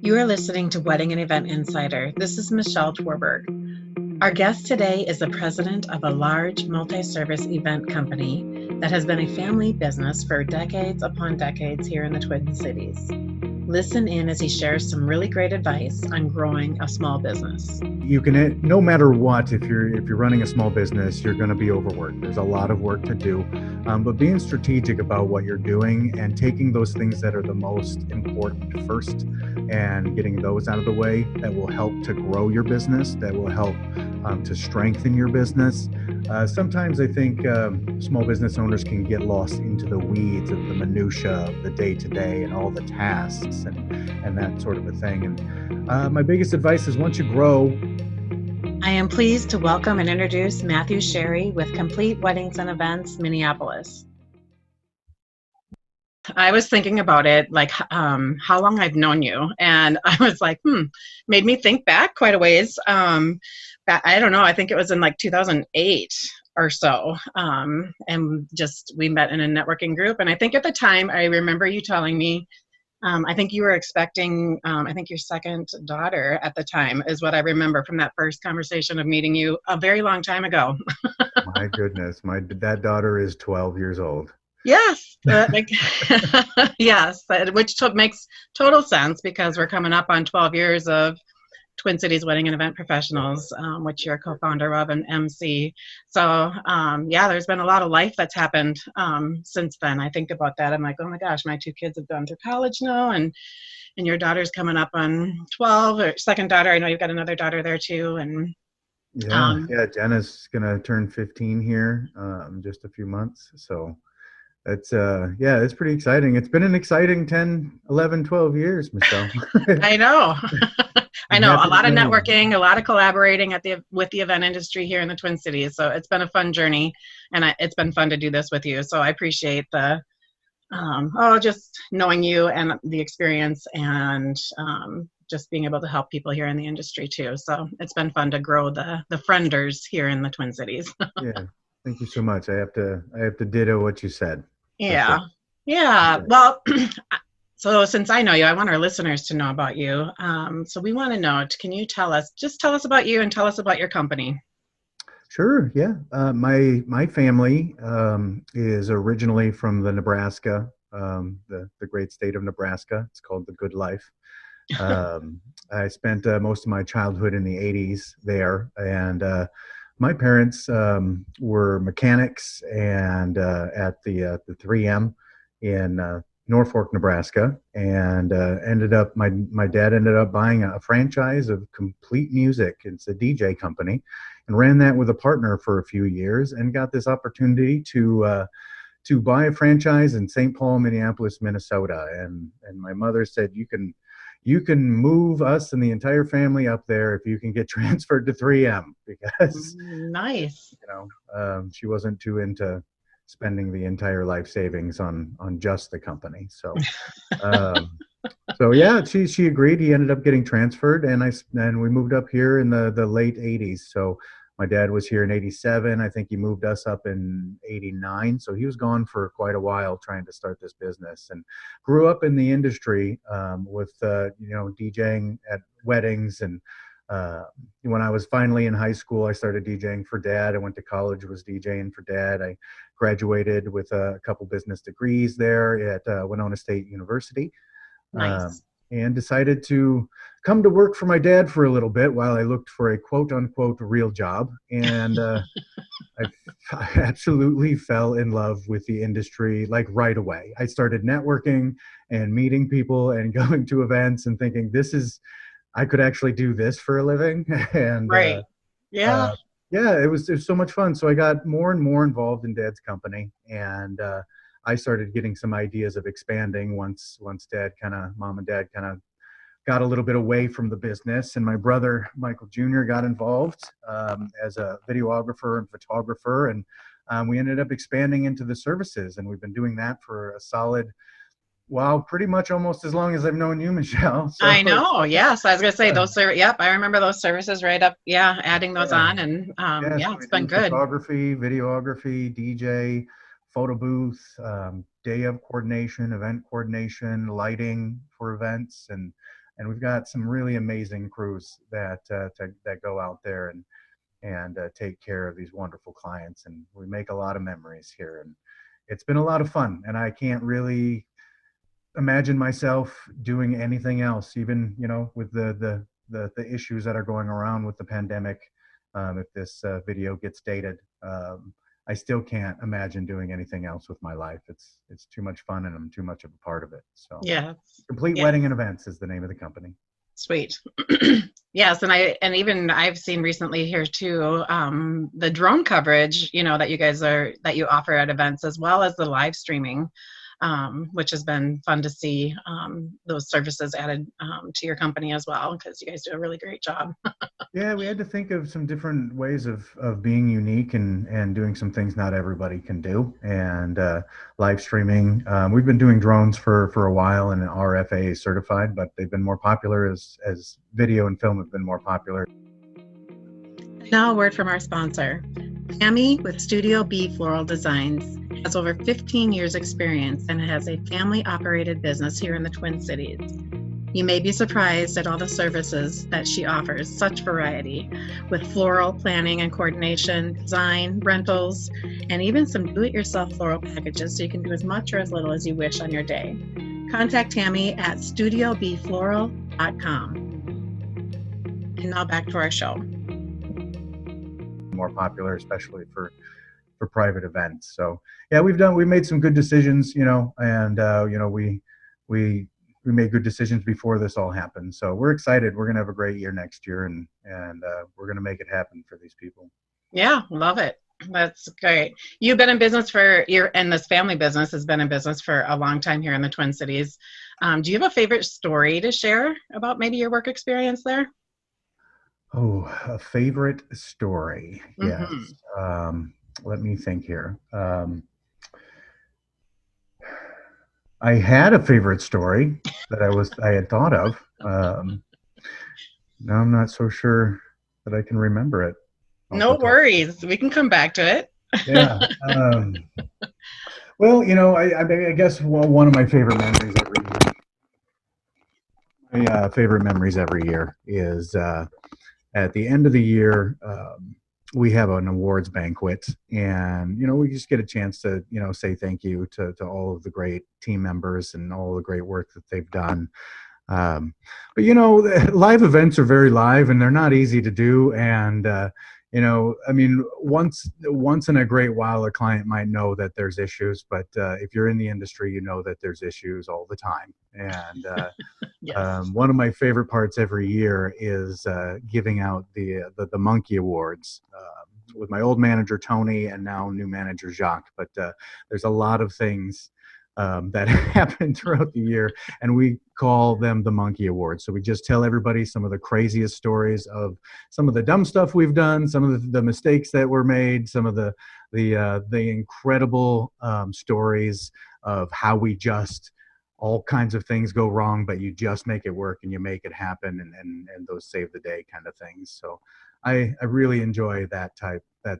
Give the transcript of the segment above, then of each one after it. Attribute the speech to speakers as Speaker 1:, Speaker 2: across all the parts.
Speaker 1: You are listening to Wedding and Event Insider. This is Michelle Twerberg. Our guest today is the president of a large multi-service event company that has been a family business for decades upon decades here in the Twin Cities. Listen in as he shares some really great advice on growing a small business.
Speaker 2: You can, no matter what, if you're running a small business, you're going to be overworked. There's a lot of work to do, but being strategic about what you're doing and taking those things that are the most important first and getting those out of the way, that will help to grow your business, that will help to strengthen your business. Sometimes I think small business owners can get lost into the weeds of the minutia of the day-to-day and all the tasks and that sort of a thing. And my biggest advice is, once you grow.
Speaker 1: I am pleased to welcome and introduce Matthew Sherry with Complete Weddings and Events Minneapolis. I was thinking about it, like how long I've known you, and I was like, made me think back quite a ways. I don't know, I think it was in like 2008 or so, and just we met in a networking group, and I think at the time I remember you telling me, I think you were expecting, I think your second daughter at the time is what I remember from that first conversation of meeting you a very long time ago.
Speaker 2: My goodness, that daughter is 12 years old.
Speaker 1: Yes, yes, which makes total sense because we're coming up on 12 years of Twin Cities Wedding and Event Professionals, which you're a co-founder of and MC. So yeah, there's been a lot of life that's happened since then. I think about that. I'm like, oh my gosh, my two kids have gone through college now, and your daughter's coming up on 12, or second daughter. I know you've got another daughter there too. And
Speaker 2: yeah, Jenna's gonna turn 15 here just a few months. So it's it's pretty exciting. It's been an exciting 10, 11, 12 years, Michelle.
Speaker 1: I know. I know, a lot of
Speaker 2: know.
Speaker 1: networking, a lot of collaborating with the event industry here in the Twin Cities. So it's been a fun journey, and it's been fun to do this with you. So I appreciate the just knowing you and the experience, and just being able to help people here in the industry too. So it's been fun to grow the frienders here in the Twin Cities.
Speaker 2: Yeah, thank you so much. I have to ditto what you said.
Speaker 1: Yeah.
Speaker 2: Sure.
Speaker 1: Yeah. Well, so since I know you, I want our listeners to know about you. So we want to know, can you tell us about you and tell us about your company?
Speaker 2: Sure. Yeah. My family is originally from the Nebraska, the great state of Nebraska. It's called the Good Life. I spent most of my childhood in the 80s there, and my parents were mechanics and at the 3M in Norfolk, Nebraska, and my dad ended up buying a franchise of Complete Music. It's a DJ company, and ran that with a partner for a few years, and got this opportunity to buy a franchise in St. Paul, Minneapolis, Minnesota. And my mother said, you can move us and the entire family up there if you can get transferred to 3M, because
Speaker 1: nice.
Speaker 2: She wasn't too into spending the entire life savings on just the company. So so yeah, she agreed. He ended up getting transferred, and we moved up here in the late 80s. So my dad was here in 87. I think he moved us up in 89. So he was gone for quite a while trying to start this business, and grew up in the industry with DJing at weddings. And when I was finally in high school, I started DJing for Dad. I went to college, was DJing for Dad. I graduated with a couple business degrees there at Winona State University.
Speaker 1: Nice.
Speaker 2: And decided to come to work for my dad for a little bit while I looked for a quote unquote real job. And I absolutely fell in love with the industry, like right away. I started networking and meeting people and going to events and thinking, I could actually do this for a living. And
Speaker 1: right. Yeah.
Speaker 2: It was so much fun. So I got more and more involved in Dad's company, and I started getting some ideas of expanding once Mom and Dad kind of got a little bit away from the business, and my brother Michael Jr. got involved as a videographer and photographer, and we ended up expanding into the services, and we've been doing that for a solid, pretty much almost as long as I've known you, Michelle. So,
Speaker 1: I know. Yes, I was gonna say those. Yep, I remember those services right up. Yeah, adding those on, and
Speaker 2: so
Speaker 1: it's been good.
Speaker 2: Photography, videography, DJ, photo booth, day of coordination, event coordination, lighting for events, and and we've got some really amazing crews that go out there and take care of these wonderful clients, and we make a lot of memories here, and it's been a lot of fun, and I can't really imagine myself doing anything else, even with the issues that are going around with the pandemic. If this video gets dated, I still can't imagine doing anything else with my life. It's too much fun, and I'm too much of a part of it. So,
Speaker 1: Yeah.
Speaker 2: Complete
Speaker 1: Yeah.
Speaker 2: Wedding and Events is the name of the company.
Speaker 1: Sweet. Yes, and even I've seen recently here too, the drone coverage, that you offer at events, as well as the live streaming, which has been fun to see, those services added to your company as well, because you guys do a really great job.
Speaker 2: Yeah, we had to think of some different ways of being unique and doing some things not everybody can do. And live streaming, we've been doing drones for a while and are FAA certified, but they've been more popular as video and film have been more popular.
Speaker 1: Now a word from our sponsor. Tammy with Studio B Floral Designs has over 15 years experience and has a family-operated business here in the Twin Cities. You may be surprised at all the services that she offers, such variety, with floral planning and coordination, design, rentals, and even some do-it-yourself floral packages, so you can do as much or as little as you wish on your day. Contact Tammy at studiobfloral.com. And now back to our show.
Speaker 2: More popular, especially for private events. So yeah, we made some good decisions, and we made good decisions before this all happened. So we're excited. We're going to have a great year next year, and we're going to make it happen for these people.
Speaker 1: Yeah, love it. That's great. You've been in business and this family business has been in business for a long time here in the Twin Cities. Do you have a favorite story to share about maybe your work experience there?
Speaker 2: Oh, a favorite story. Yes.
Speaker 1: Mm-hmm.
Speaker 2: Let me think here. I had a favorite story that I had thought of. Now I'm not so sure that I can remember it.
Speaker 1: No worries. We can come back to it.
Speaker 2: Yeah. Well, I guess one of my favorite memories every year is at the end of the year. We have an awards banquet, and we just get a chance to say thank you to all of the great team members and all the great work that they've done. But live events are very live, and they're not easy to do. And I mean, once in a great while, a client might know that there's issues, but if you're in the industry, you know that there's issues all the time. And
Speaker 1: Yes.
Speaker 2: one of my favorite parts every year is giving out the Monkey Awards with my old manager Tony and now new manager Jacques. But there's a lot of things that happen throughout the year, and we call them the Monkey Awards. So we just tell everybody some of the craziest stories of some of the dumb stuff we've done, some of the mistakes that were made, some of the incredible stories of how we just all kinds of things go wrong, but you just make it work and you make it happen, and those save the day kind of things. So I really enjoy that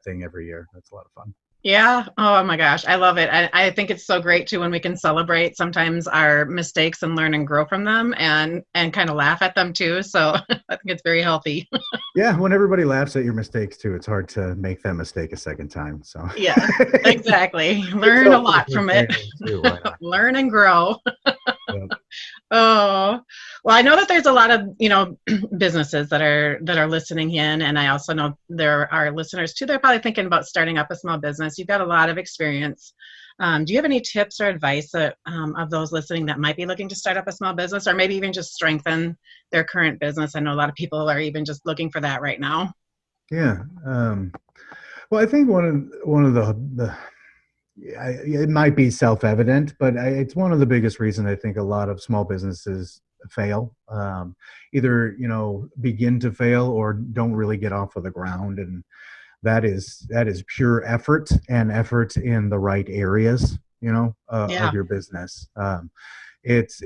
Speaker 2: thing every year. That's a lot of fun.
Speaker 1: Yeah. Oh my gosh. I love it. I think it's so great too when we can celebrate sometimes our mistakes and learn and grow from them and kind of laugh at them too. So I think it's very healthy.
Speaker 2: Yeah. When everybody laughs at your mistakes too, it's hard to make that mistake a second time. So
Speaker 1: Yeah, exactly. Learn a lot from it.
Speaker 2: Too,
Speaker 1: Learn and grow.
Speaker 2: Yeah.
Speaker 1: Oh, well, I know that there's a lot of, businesses that are listening in, and I also know there are listeners too. They're probably thinking about starting up a small business. You've got a lot of experience. Do you have any tips or advice that, of those listening that might be looking to start up a small business, or maybe even just strengthen their current business? I know a lot of people are even just looking for that right now.
Speaker 2: Yeah. Well, I think one of the it might be self-evident, but it's one of the biggest reasons I think a lot of small businesses fail. Either begin to fail or don't really get off of the ground, and that is pure effort and effort in the right areas.
Speaker 1: Yeah.
Speaker 2: Of your business. It's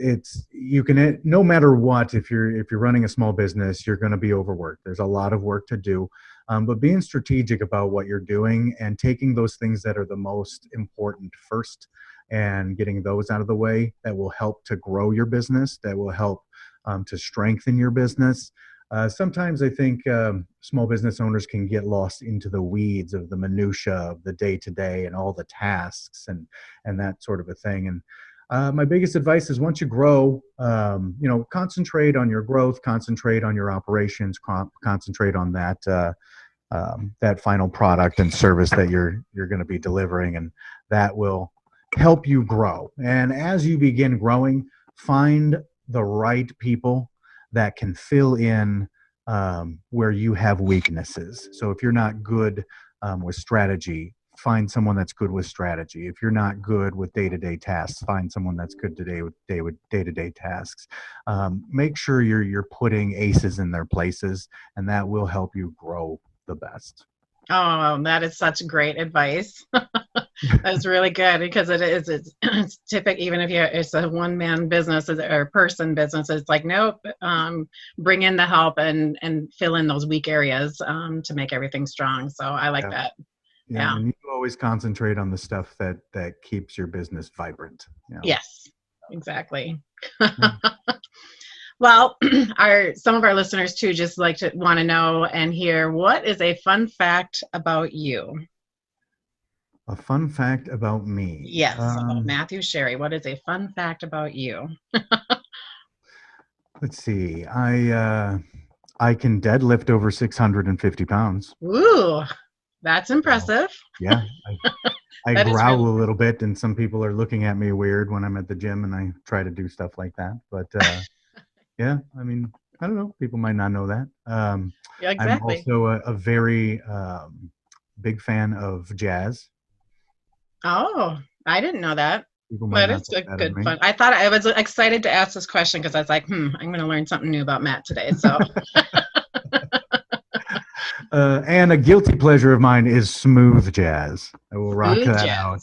Speaker 2: you can, no matter what, if you're running a small business, you're going to be overworked. There's a lot of work to do, but being strategic about what you're doing and taking those things that are the most important first and getting those out of the way, that will help to grow your business, that will help to strengthen your business. Sometimes I think small business owners can get lost into the weeds of the minutia of the day to day and all the tasks and that sort of a thing. And my biggest advice is once you grow, concentrate on your growth, concentrate on your operations, concentrate on that final product and service that you're going to be delivering, and that will help you grow. And as you begin growing, find the right people that can fill in where you have weaknesses. So if you're not good with strategy, find someone that's good with strategy. If you're not good with day-to-day tasks, find someone that's good today with day-to-day tasks. Make sure you're putting aces in their places, and that will help you grow the best.
Speaker 1: Oh, that is such great advice. That's really good, because it's typical. Even if it's a one-man business or person business, it's like, nope, bring in the help and fill in those weak areas to make everything strong. So I like that.
Speaker 2: Yeah, and you always concentrate on the stuff that keeps your business vibrant.
Speaker 1: Yes, exactly. Well, some of our listeners too just want to know and hear, what is a fun fact about you?
Speaker 2: A fun fact about me?
Speaker 1: Yes, about Matthew Sherry. What is a fun fact about you?
Speaker 2: Let's see. I can deadlift over 650 pounds.
Speaker 1: Ooh, that's impressive.
Speaker 2: Yeah. I growl a little bit, and some people are looking at me weird when I'm at the gym and I try to do stuff like that. But yeah, I mean, I don't know. People might not know that.
Speaker 1: Yeah, exactly.
Speaker 2: I'm also a very big fan of jazz.
Speaker 1: Oh, I didn't know that.
Speaker 2: But
Speaker 1: it's good fun. I was excited to ask this question because I was like, I'm going to learn something new about Matt today. So.
Speaker 2: And a guilty pleasure of mine is smooth jazz. I will rock that out,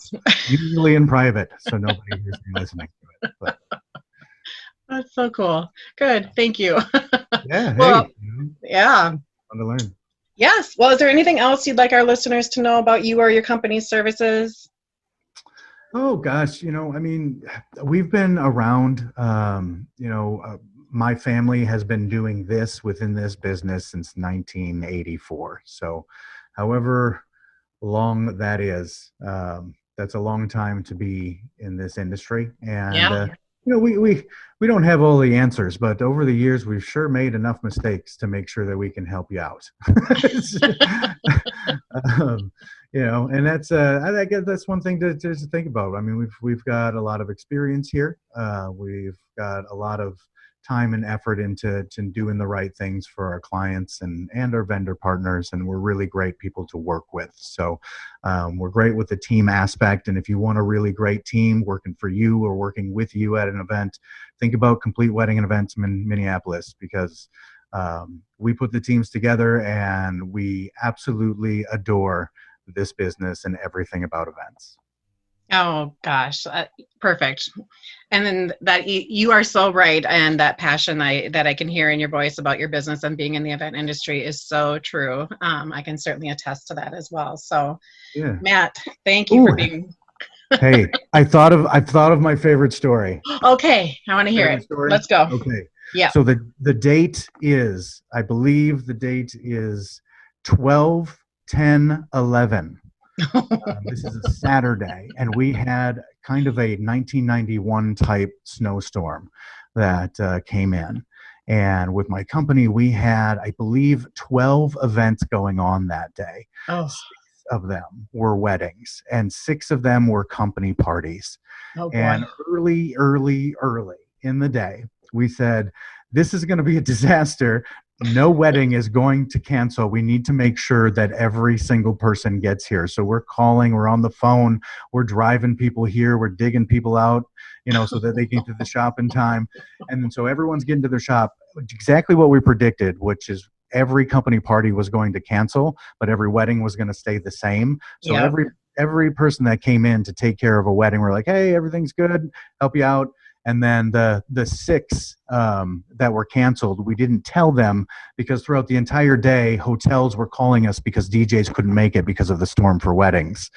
Speaker 2: usually in private, so nobody hears me listening to it. But.
Speaker 1: That's so cool. Good. Thank you.
Speaker 2: Yeah.
Speaker 1: Well, yeah.
Speaker 2: Fun to learn.
Speaker 1: Yes. Well, is there anything else you'd like our listeners to know about you or your company's services?
Speaker 2: Oh, gosh. I mean, we've been around, my family has been doing this within this business since 1984. So however long that is, that's a long time to be in this industry. And, we don't have all the answers, but over the years, we've sure made enough mistakes to make sure that we can help you out. And that's I guess that's one thing to think about. I mean, we've got a lot of experience here. We've got a lot of time and effort into doing the right things for our clients and our vendor partners, and we're really great people to work with. So we're great with the team aspect, and if you want a really great team working for you or working with you at an event, think about Complete Wedding Events in Minneapolis, because we put the teams together and we absolutely adore this business and everything about events.
Speaker 1: Oh gosh, perfect. And then that you are so right, and that passion that I can hear in your voice about your business and being in the event industry is so true. I can certainly attest to that as well. So, yeah. Matt, thank you for being.
Speaker 2: Hey, I've thought of my favorite story.
Speaker 1: Okay, I want to hear it. Story? Let's go.
Speaker 2: Okay. Yeah. So the date is, I believe the date is 12/10/11. This is a Saturday, and we had kind of a 1991 type snowstorm that came in. And with my company, we had, I believe, 12 events going on that day. Oh. 6 of them were weddings, and 6 of them were company parties. Oh, boy. And early in the day, we said, this is going to be a disaster. No wedding is going to cancel. We need to make sure that every single person gets here. So we're calling, we're on the phone, we're driving people here, we're digging people out, so that they can get to the shop in time. And then so everyone's getting to their shop. Exactly what we predicted, which is every company party was going to cancel, but every wedding was going to stay the same. So yep. every person that came in to take care of a wedding, we're like, hey, everything's good, help you out. And then the 6 that were canceled, we didn't tell them, because throughout the entire day, hotels were calling us because DJs couldn't make it because of the storm for weddings.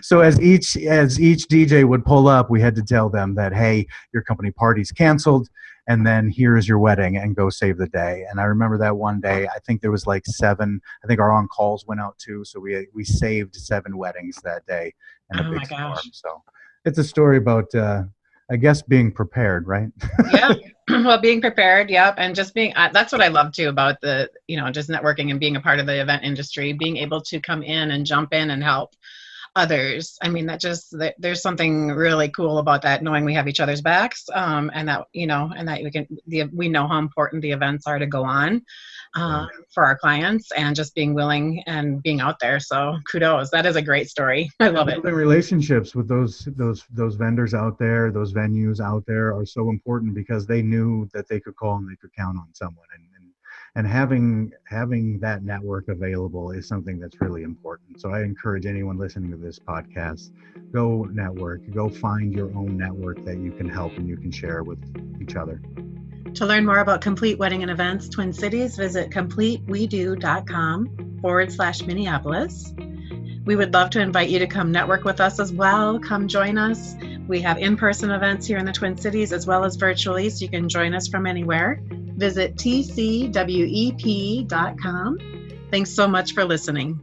Speaker 2: So as each DJ would pull up, we had to tell them that, hey, your company party's canceled. and then here's your wedding and go save the day. And I remember that one day, I think there was like 7, I think our on calls went out too. So we saved 7 weddings that day in a
Speaker 1: Oh
Speaker 2: big
Speaker 1: my
Speaker 2: storm.
Speaker 1: gosh.
Speaker 2: So it's a story about, I guess, being prepared, right?
Speaker 1: Yeah. Well, being prepared. Yep. And just being, that's what I love too about the, just networking and being a part of the event industry, being able to come in and jump in and help others. I mean, there's something really cool about that, knowing we have each other's backs, and that, and that we know how important the events are to go on,
Speaker 2: Right.
Speaker 1: for our clients, and just being willing and being out there. So kudos. That is a great story. I love it.
Speaker 2: Building relationships with those vendors out there, those venues out there are so important because they knew that they could call and they could count on someone, and having that network available is something that's really important. So I encourage anyone listening to this podcast, go network, go find your own network that you can help and you can share with each other.
Speaker 1: To learn more about Complete Wedding and Events Twin Cities, visit completewedo.com/Minneapolis. We would love to invite you to come network with us as well. Come join us. We have in-person events here in the Twin Cities as well as virtually, so you can join us from anywhere. Visit tcwep.com. Thanks so much for listening.